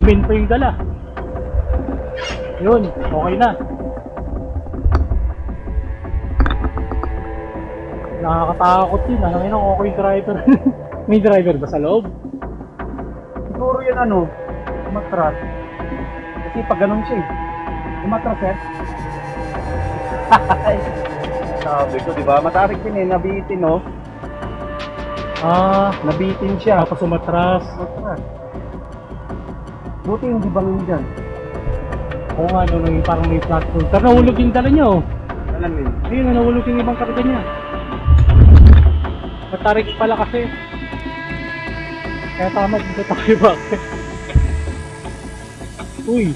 Pin pa yung dala. Yun, okay na. Nakakatakot yun. Ano yun ang okay driver? May driver ba sa loob? Siguro yan ano, matras. Kasi pag ganun siya eh. Matras eh. Sabi ko, diba? Matarik din eh, nabitin no? Nabitin siya. Tapos umatras. Matras. Buti hindi bangin dyan. Oo nga, no, parang may platform. Pero nahulog yung dala niya oh. Alam mo yun? Ayun, nahulog yung ibang karga niya. Matarik pala kasi. Kaya tama dito tayo bakit. Uy.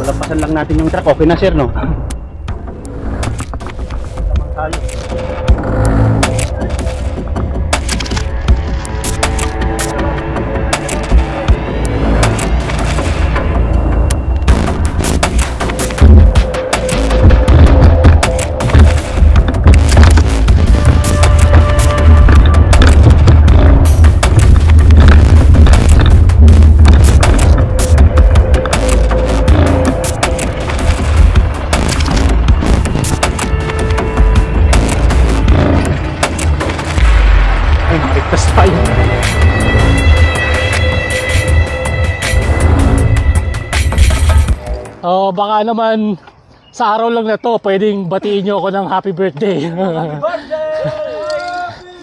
Walapasan lang natin yung truck. Okay na sir, no? Tayo. Oh, baka naman sa araw lang na to, pwedeng batiin nyo ako ng happy birthday. Happy birthday! Happy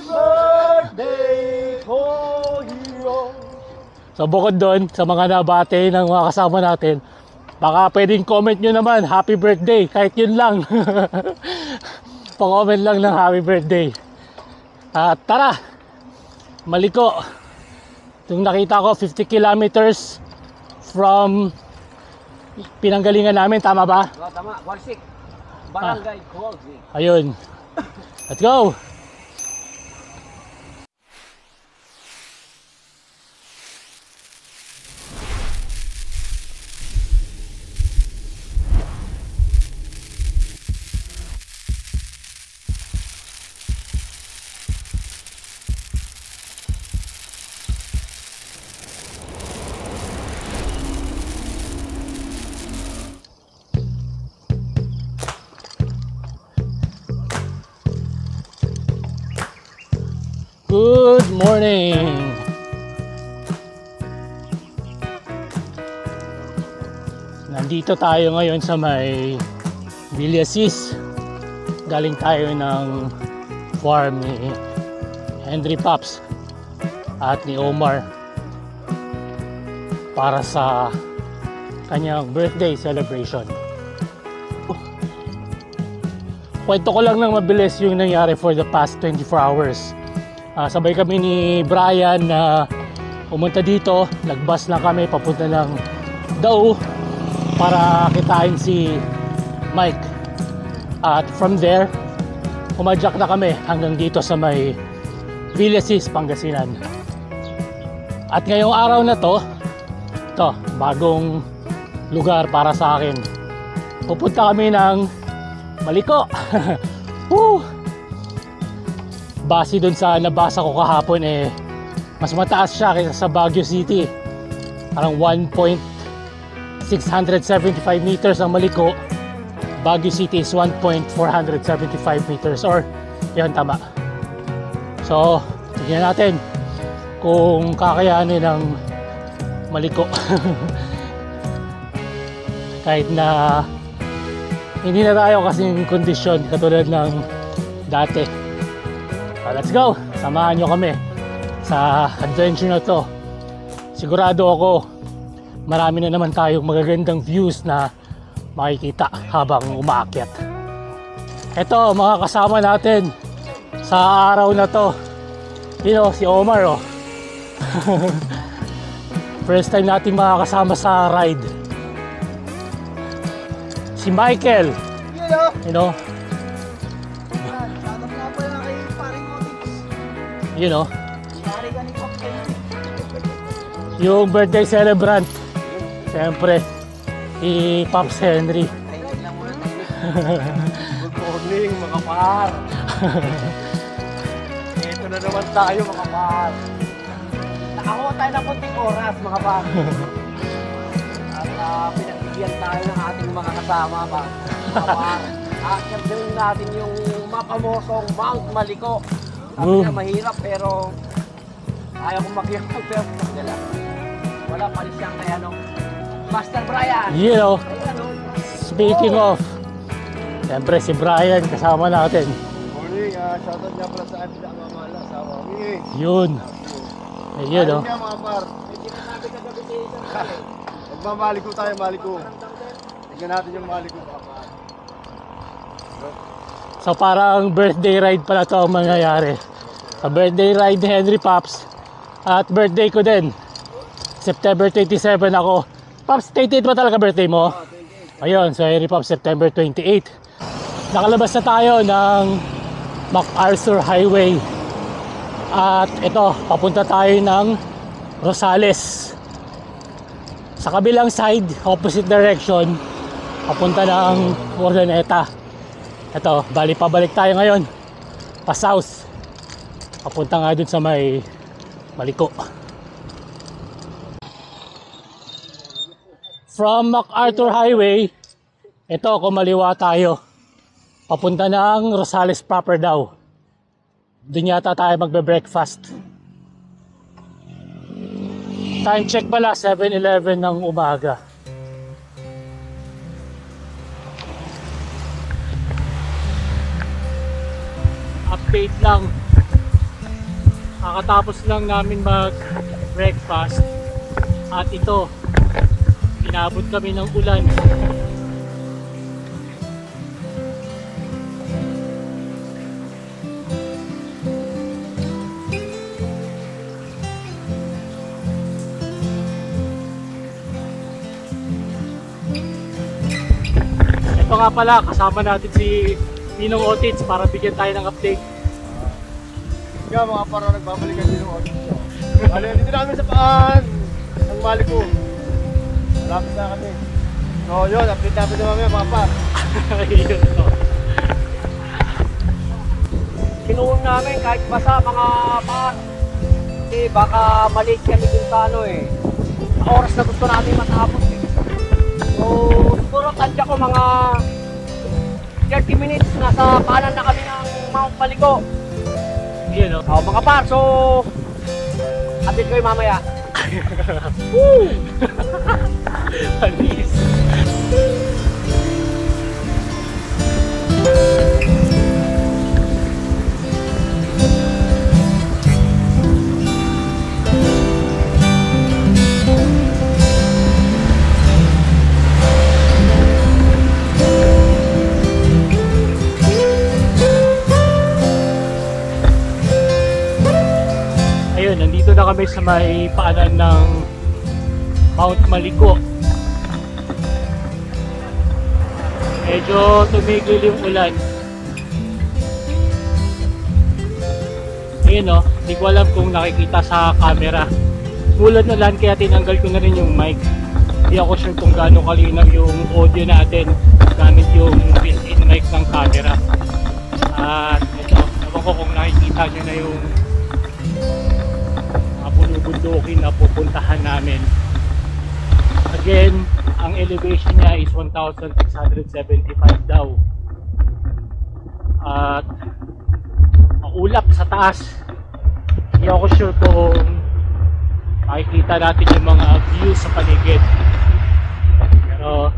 birthday to you! So bukod doon, sa mga nabate ng mga kasama natin, baka pwedeng comment nyo naman, happy birthday, kahit yun lang. Pa-comment lang ng happy birthday. At tara, Maliko. Yung nakita ko, 50 kilometers from pinanggalingan namin, tama ba? Tama, Qualsik. Barangay Qualsik. Ayun. Let's go! Good morning! Nandito tayo ngayon sa may Villasis. Galing tayo ng farm ni Henry Pops at ni Omar para sa kanyang birthday celebration. Kwento ko lang ng mabilis yung nangyari for the past 24 hours. Sabay kami ni Brian na pumunta dito. Nagbus lang kami papunta ng Dao para kitain si Mike. At from there, umadyak na kami hanggang dito sa may Villasis, Pangasinan. At ngayong araw na to, bagong lugar para sa akin. Pupunta kami ng Maliko. Woo! Base dun sa nabasa ko kahapon mas mataas siya kaysa sa Baguio City. Parang 1.675 meters ang Maliko. Baguio City is 1.475 meters, or yun, tama. So tignan natin kung kakayanin ng Maliko. Kahit na hindi na tayo kasing kondisyon katulad ng dati. Let's go! Samahan nyo kami sa adventure na to. Sigurado ako marami na naman tayong magagandang views na makikita habang umaakyat. Ito, mga kasama natin sa araw na to. Si Omar oh. First time natin makakasama sa ride. Si Michael. Yung birthday celebrant, siyempre si Pops Henry. Good morning mga par. Ito na naman tayo mga par. Nakakuha tayo ng konting oras mga par. At pinagbigyan tayo ng ating mga kasama ba? Mga par. At gawin natin yung mapamosong Mount Maliko. Sabi niya mahirap pero ayaw kong magyakag pero magdala. Wala palis siyang kay ano. Master Brian! You know, speaking of, siyempre si Brian kasama natin. Morning, shoutout niya pala sa ating mamala sa Wami. Yun. Ayun o. Ayun nga mga par. Magmamaliko tayo, maliko. Tignan natin yung maliko mga par. So parang birthday ride pala to ang mangyayari. Sa birthday ride ni Henry Pops. At birthday ko din. September 27 ako. Pops, 28 ba talaga birthday mo? Ayun, so Henry Pops September 28. Nakalabas na tayo ng MacArthur Highway. At ito, papunta tayo ng Rosales. Sa kabilang side, opposite direction, papunta ng Urdaneta. Ito, bali pabalik tayo ngayon. Pa south. Papunta nga dun sa may Maliko. From MacArthur Highway, ito kumaliwa tayo. Papunta ng Rosales proper daw. Doon yata tayo magbe-breakfast. Time check pala, 7:11 ng umaga. Update lang. Kakatapos lang namin mag-breakfast. At ito, inabot kami ng ulan. Ito nga pala, kasama natin si Ninong Otits para bigyan tayo ng update. Nga mga par, nagbabalikan din yung audio. Bali, dito namin sa paan ng maliko. Malapit na kami. So yun, update natin na mamaya mga par. Ayun to. Kinuun namin kahit basa mga par. Kasi baka maliit kami dun sa ano eh. Sa oras na gusto namin matapos eh. So siguro tansya ko mga 30 minutes nasa kanan na kami ng Mount Maliko. Ayun o. Oh, mga par, so update ko yung mamaya. Woo! Panis. Ayun, nandito na kami sa may paanan ng Mount Maliko. Medyo tumigil yung ulan. Ayun o, hindi ko alam kung nakikita sa camera. Ulan ulan kaya tinanggal ko na rin yung mic. Hindi ako sure kung gaano kalinaw yung audio natin gamit yung built-in mic ng camera. At ito, ewan ko kung nakikita nyo na yung mga bulubundukin na pupuntahan namin. Again, ang elevation niya is 1,675 daw. At maulap sa taas. Hindi ako sure kung makikita natin yung mga views sa paligid. Pero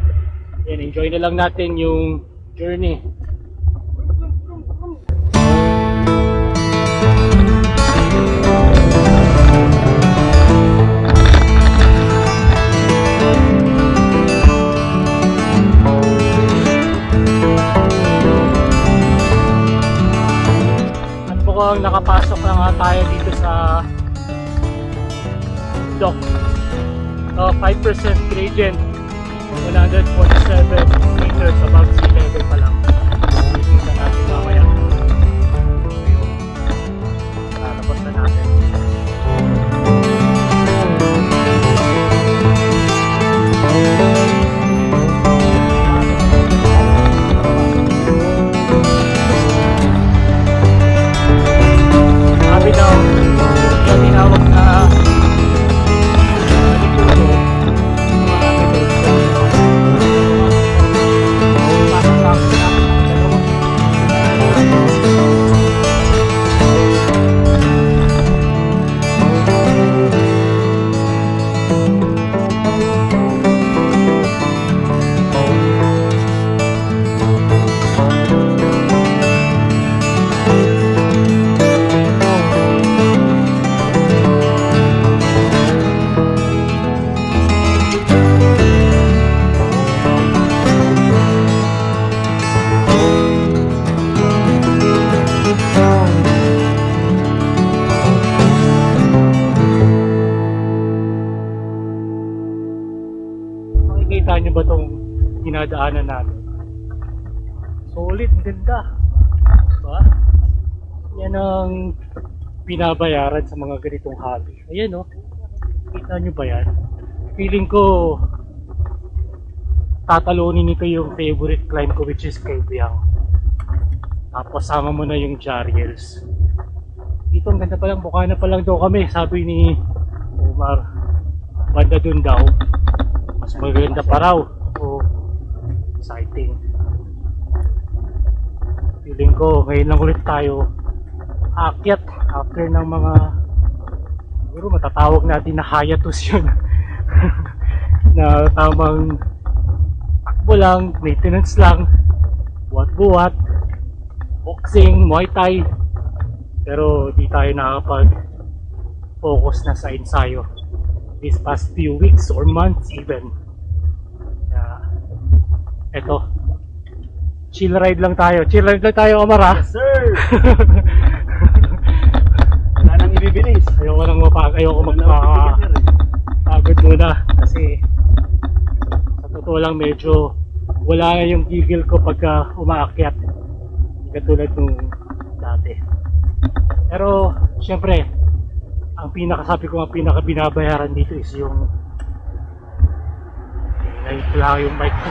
yan, enjoy na lang natin yung journey. Mukhang nakapasok na nga tayo dito sa dock. 5% gradient, 147 meters above sea level pa lang. Tingnan natin mamaya. Ayun, lalabas na natin. dinadaanan namin. Solid, ganda. Diba? Yan ang binabayaran sa mga ganitong hobby. Ayan o. Kita nyo ba yan? Feeling ko tatalunin nito yung favorite climb ko, which is Kabyang. Tapos sama mo na yung Jariels. Dito ang ganda palang, Bukana pa lang daw kami, sabi ni Omar. Banda dun daw mas maganda pa raw. So exciting. Feeling ko ngayon lang ulit tayo aakyat after ng mga, siguro matatawag natin na hiatus yun. Na tamang takbo lang, maintenance lang, buhat-buhat, boxing, muay thai, pero di tayo nakakapag-focus na sa ensayo these past few weeks or months even. Eto, chill ride lang tayo, Omar, ha? Yes, sir! Wala nang ibibilis. Ayoko magpapagod muna kasi sa totoo lang medyo wala na yung gigil ko pagka umaakyat, hindi katulad nung dati. Pero syempre ang pinaka binabayaran dito is yung wala yung bike ko.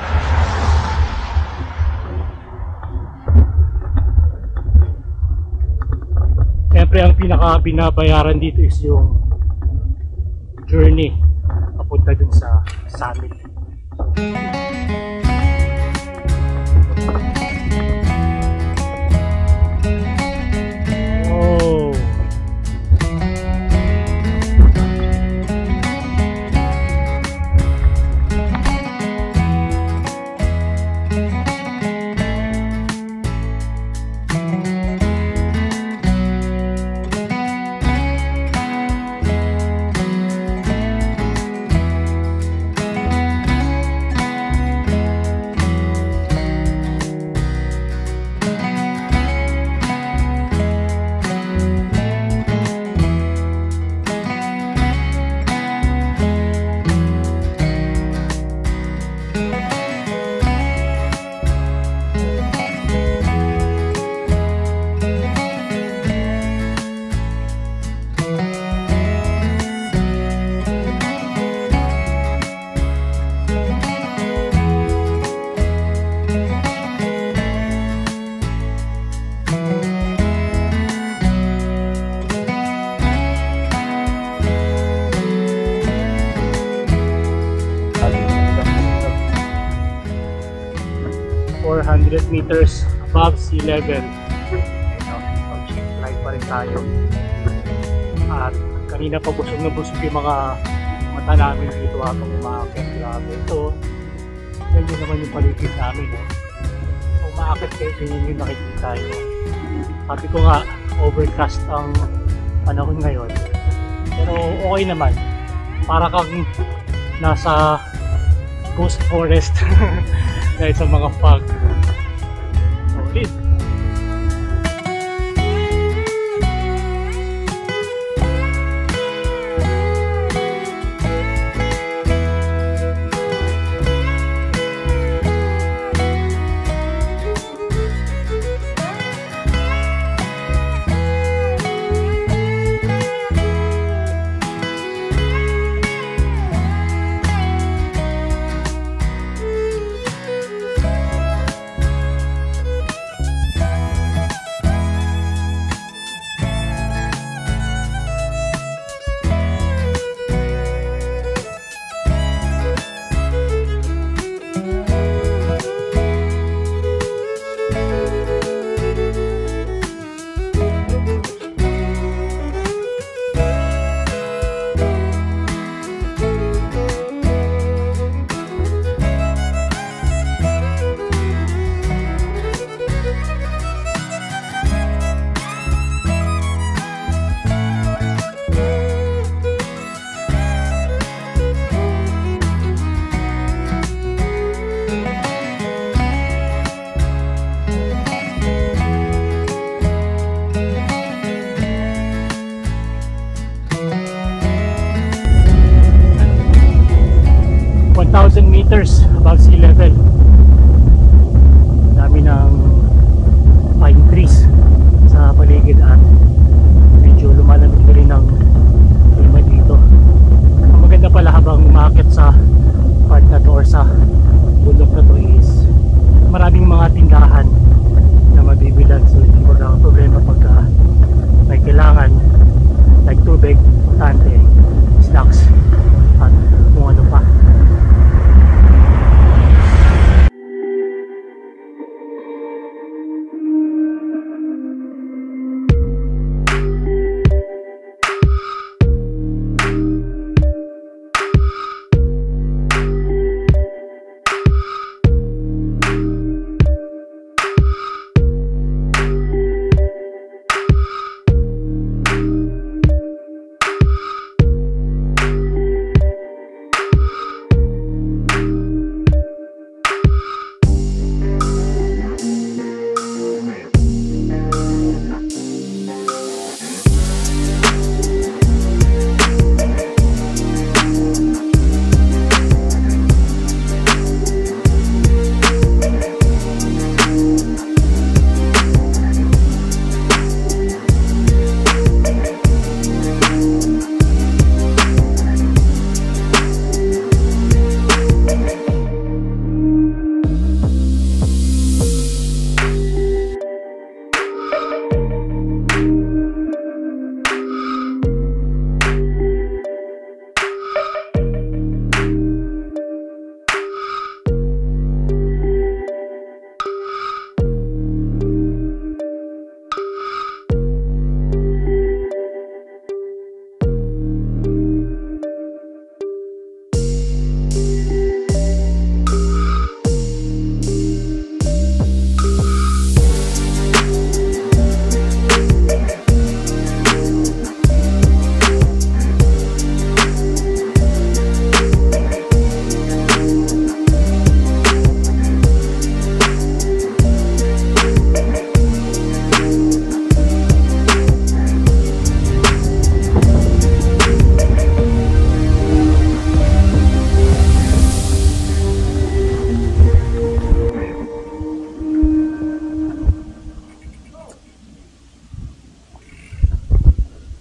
Siyempre ang pinaka binabayaran dito is yung journey papunta dun sa summit. Oh. Meters above sea level. Cheap ride pa rin tayo. At kanina pa busog na busog yung mga mata namin dito habang umaakit. Grabe ito. Ganyan naman yung paligid namin. Kung umaakit kayo, ganyan yung nakikita nyo. Sabi ko nga, overcast ang panahon ngayon. Pero okay naman. Para kang nasa ghost forest dahil sa mga fog. Solid. Meters above sea level.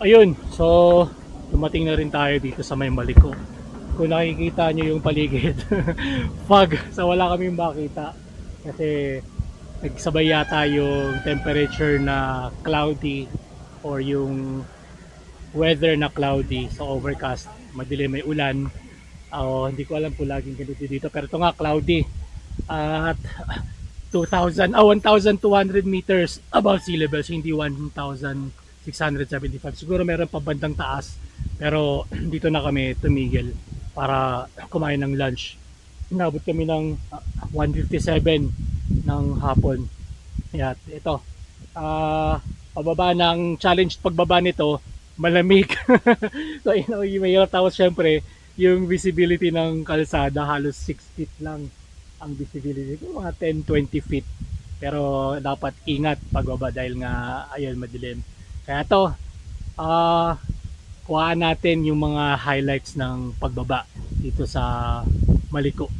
ayun, so dumating na rin tayo dito sa may Maliko. Kung nakikita nyo yung paligid, fog, so wala kaming makita kasi nagsabay yata yung temperature na cloudy or yung weather na cloudy, so overcast, madilim, may ulan. Hindi ko alam kung laging ganito dito, pero ito nga cloudy at 1,200 meters above sea level, so hindi 1,675. Siguro meron pa bandang taas, pero dito na kami tumigil para kumain ng lunch. Inabot kami ng 1:57 ng hapon. At ito, pababa ng challenge, pagbaba nito malamig. So yung mahirap, tapos syempre yung visibility ng kalsada halos 6 feet lang ang visibility, mga 10-20 feet, pero dapat ingat pagbaba dahil nga ayun madilim. Kaya to kuhaan natin yung mga highlights ng pagbaba dito sa Maliko.